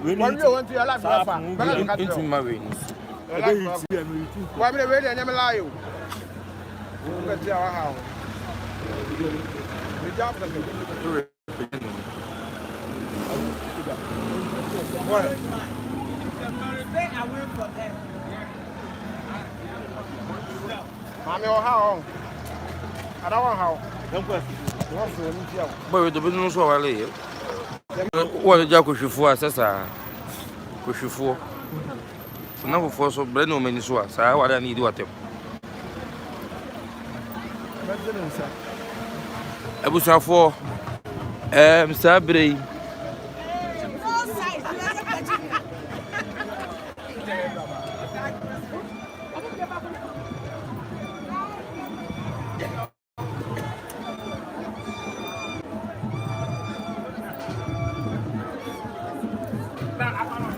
When you want to allow that, into my way. Why am I ready? I'm alive. Let's see our house. The job is what? Mommy, how? I don't want how. Boy, the business so I live. What a job could for us, could you for? Now for so Breno Menisua, so I want need what. I was out for Sabri.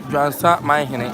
Juansahene.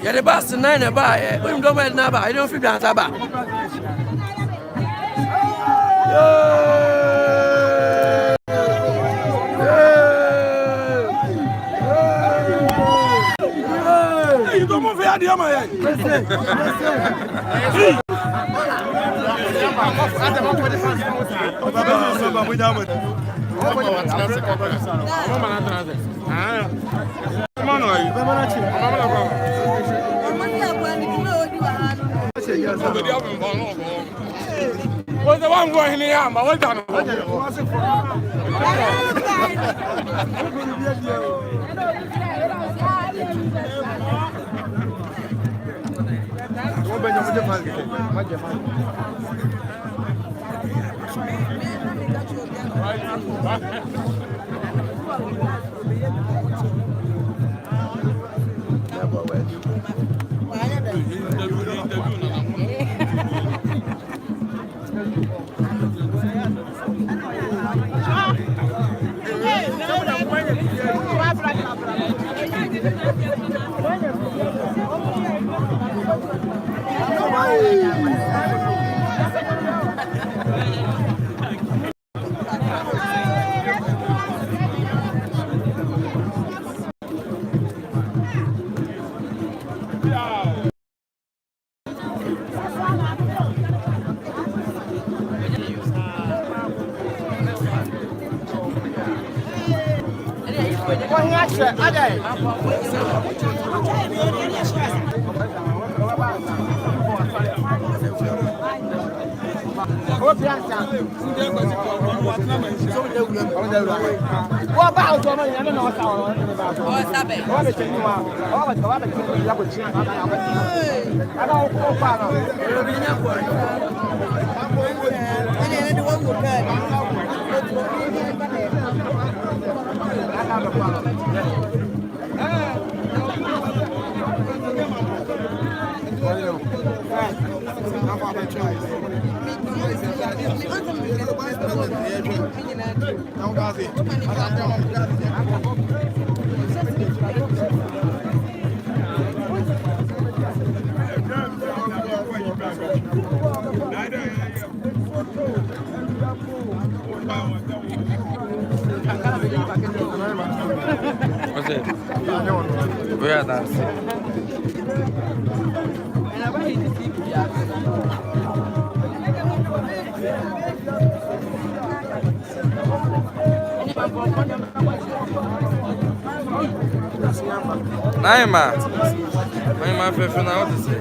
The bus nine by we don't know about I don't feel that about. you don't move here, dear my what's the one going in here? But what's that? We are dancing. Naima, Fefe, na onde você?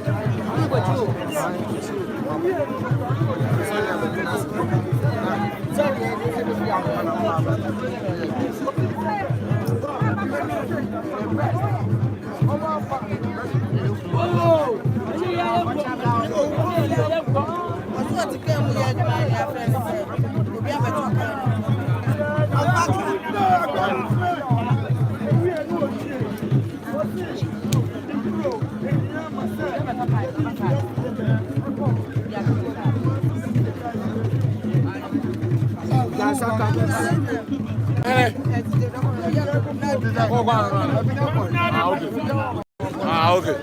Okay.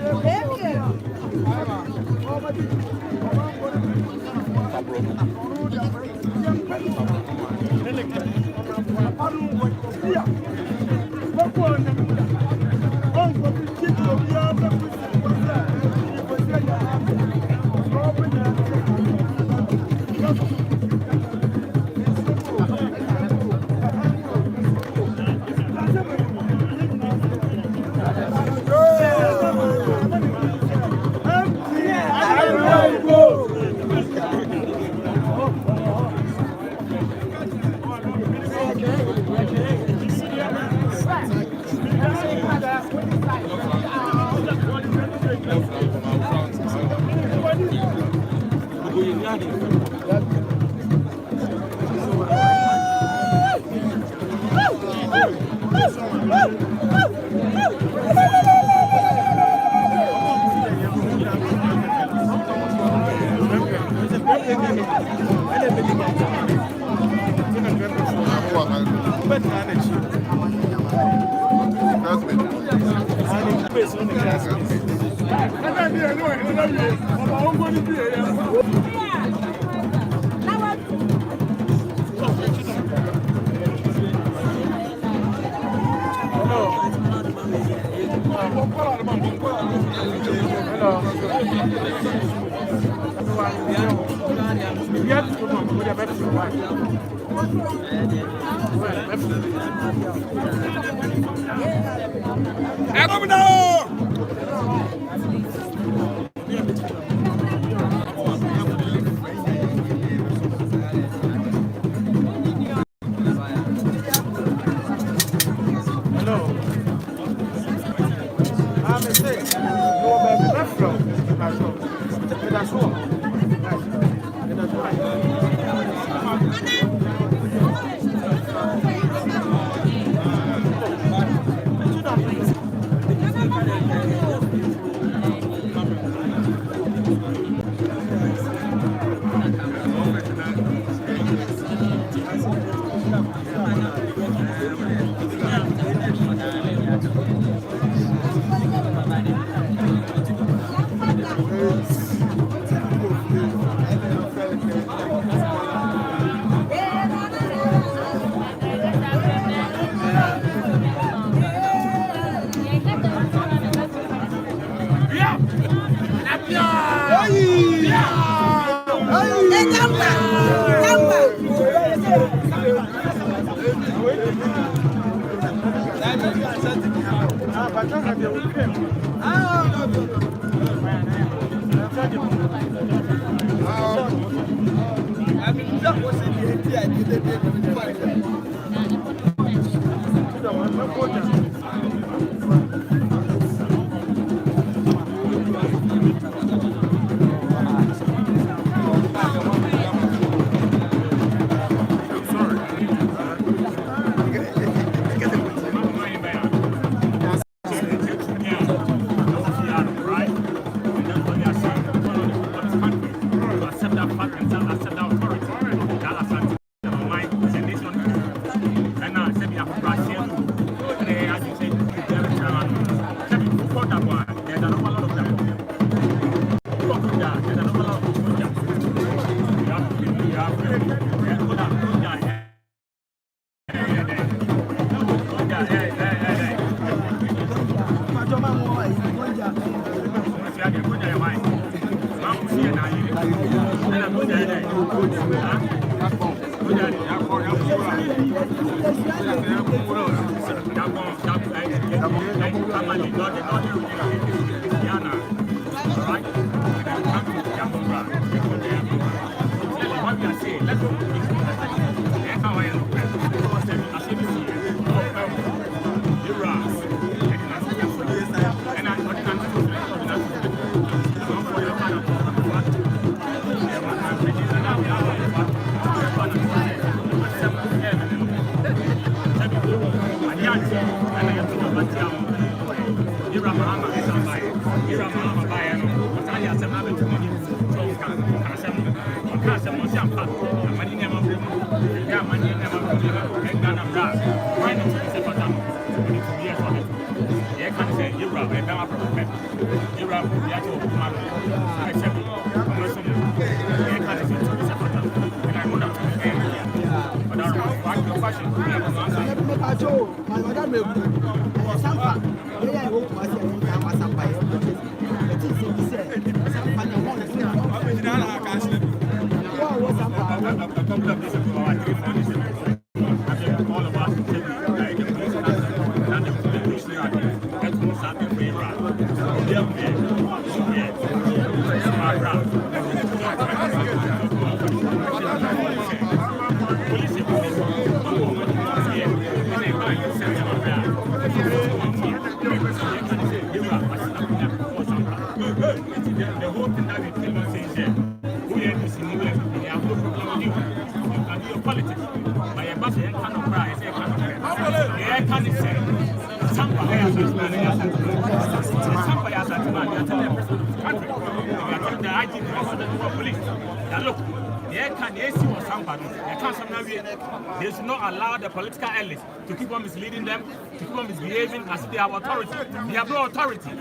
They should not allow the political elites to keep on misleading them, to keep on misbehaving as if they have authority. They have no authority.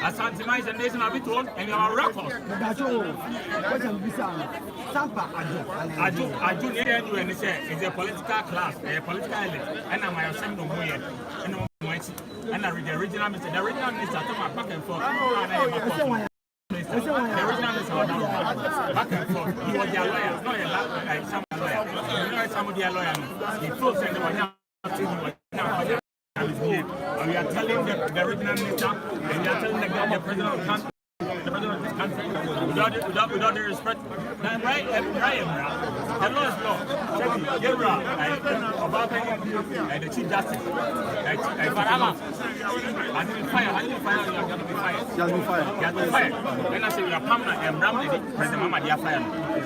Asantehene is a nation have it own, and you are records. Aju is a political class, a political elite, and I'm a assembly of and the original minister took my back and forth. The original minister was back and forth. He was their lawyer, not some lawyer. You know, some of their lawyers. He told them they were not and we are telling the original minister, and we are telling the president of the country. The president of this country, without the respect, the law is law. The Chief Justice, Farama, I didn't fire, you have to be fired. You have to be fired. Then I say, we are permanent, and President Mama, they are fired.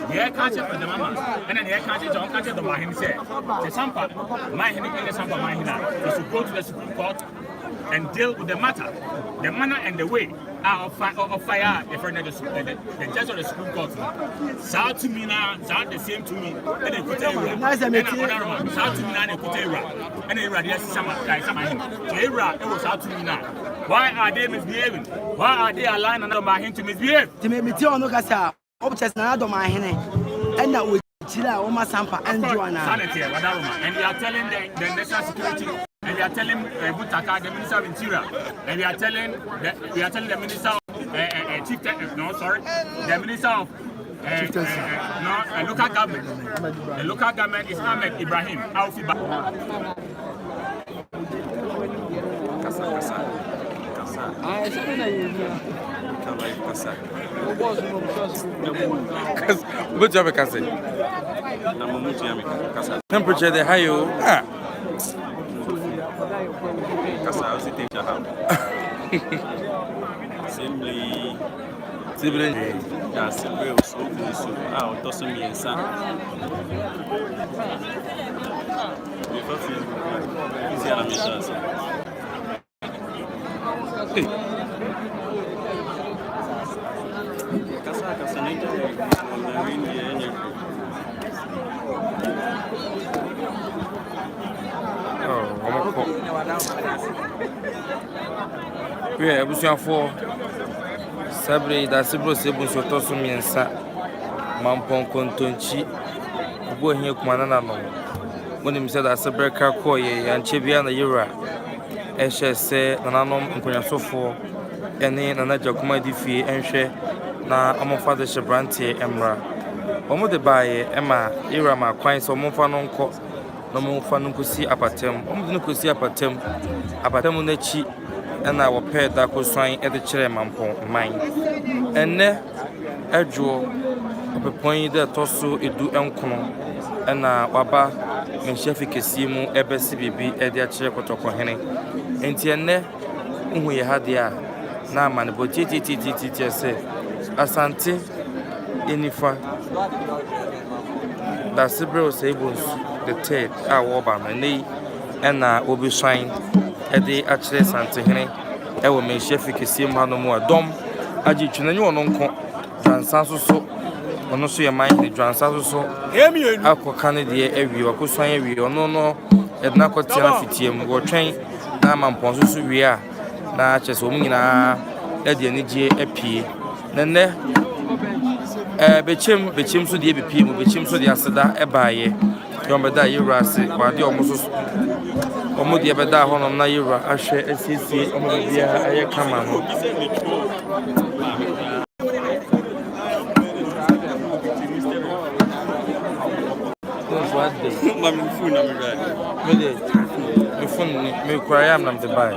The air catcher, President Mama, and then the air catcher, John Catcher, the Mahin said, the Sampa, Mahin, and the Sampa Mahina, is to go to the Supreme Court and deal with the matter, the manner and the way of fire, the judge of the Supreme Court. South to me now, sound the same to me, and they put a South to me now, and they put a and they radiate some it was out to me now. Why are they misbehaving? Why are they allowing another man to misbehave? To make me tell no Cassa, Optus another man, and that would Chila, Oma Sampa, and Joanna. And we are telling the national security. And we are telling Butaka, the Minister of Interior, and we are telling the Minister of Chief the Minister of local government. The local government is Ahmed Ibrahim Alfiba. Temperature the high. Assembly. Yeah, we shall for Sabre that Sibro Sebus or Tosumiansa, Mamponghene, go here, Kumanana. When him said that Sabre Kakoye and Chibiana Yura, say, Nananum and Kunyasofo, and then another Kumadi and share na Amofada Shabrante Emra. Omo de Baye, Emma, Irama, Quine, so Monfanonco, no Monfanukusi apatem, Omnukusi apatem, Apatemunechi. And our pair that was trying at the chair mine. And ne a draw of a point that tosso it do uncommon. And Waba and Sheffield Kasimu, EBCB, at their chair for Tokohene. And Tiane, whom we had there. Now, man, but TTTT say, Asante, Inifa. That Sibyl Sables, the Ted, our Obama, and will be signed. Ede actually Asantehene e wo me chef kesi ma no mo adom agi twene nyo no nko Juansahene so ono so ye man ni Juansahene so akoka ne de awi wakosan awi ono no edna kotia fitiem wo twen na Mamponghene so wi a na chese omu nyina e de anigye apie nene bechem so de bepie mu bechem so de aseda e baaye yombeda yirase wade omo so omo de beda ho no na yira ahwe asisi omo bia aye kama no Mami phone na me right. Me phone me kwaya am nam de buy.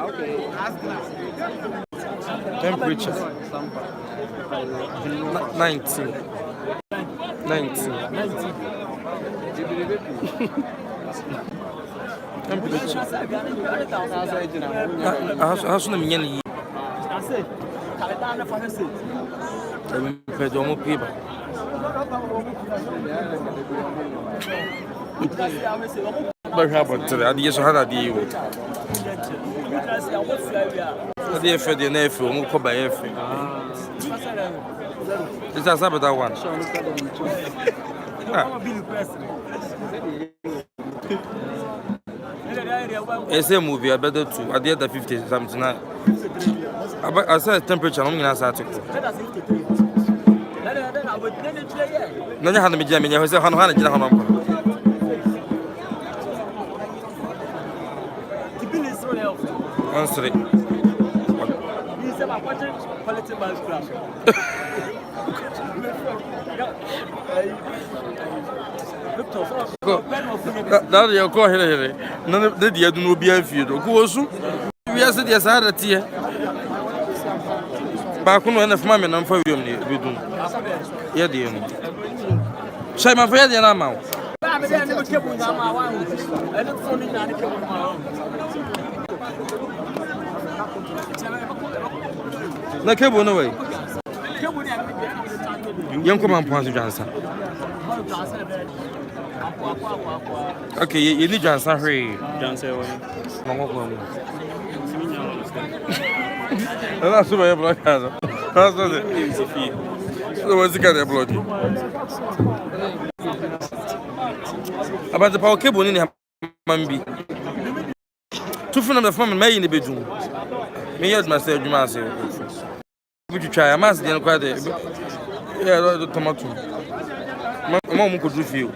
Okay. Temperature 19. Temperature. How soon am I going but how about today? I just had a deal. I did for the nephew, who come by F. It's a Sabbath one. It's a movie, I better too. I did the 50 something. I said temperature, I'm going to article. None had me jamming, I said, Hannah, honestly. Now you're calling here. None of the dear do not be a few. Go soon. We are said yes, I had a tear. Back on of mammy and for you. Yeah, dear. Say my friend, and I'm out. Na cable no way. Young come on, Johnson. Okay, you need Johnson. Hurry, Johnson. That's what I blood has. That's what it is. So, what's the kind of blood? About the power cable in the Mambi. Two from the farm may in the bedroom. Me, as myself, you must say. Would you try? I must then quite a the tomato. Mom could do for you.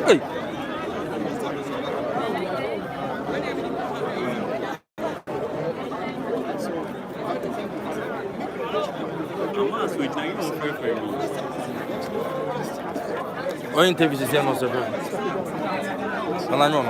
Hey. O interview is não sabe. Ela não.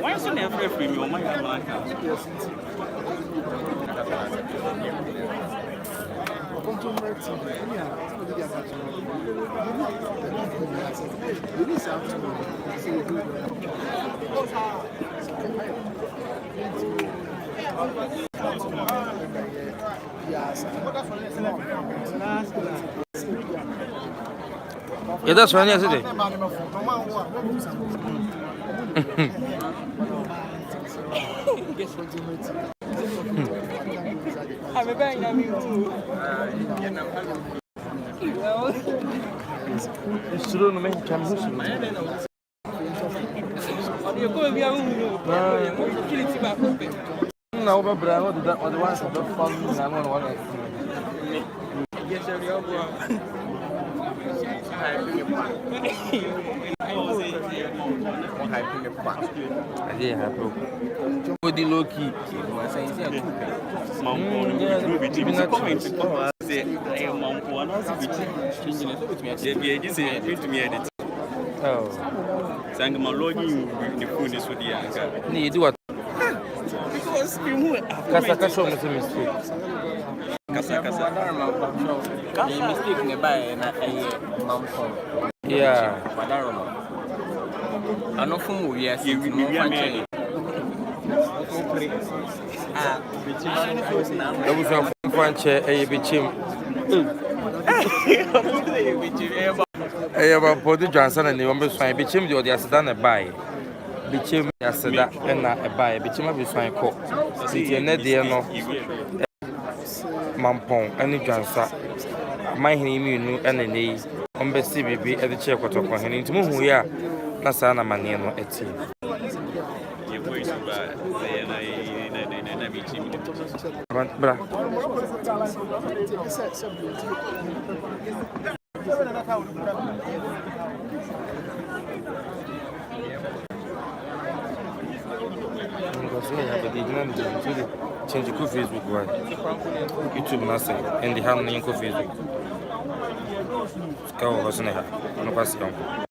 Why is it never free? Oh my God. Yeah, that's funny, isn't it? I'm a bang, I'm low key. Sang my logging the food is with the anchor. Need what? Because you move Casacasho was a mistake. Mistake in the buy and Mamponghene. Yeah. I know from we are seeing I was a French a bichim. I have a body Johnson and the one beside bichim, the Asantehene a buy. Bichim Asada and a buy, bichim of his fine court. See, and dear no Mamponghene, any Johnson. My name and the knee on the CBB at the chair of Hene into whom we are. Nasana Maniano at tea. Change the Facebook one. YouTube nothing and the hand in Facebook. Go, wasn't it? No, pass it on.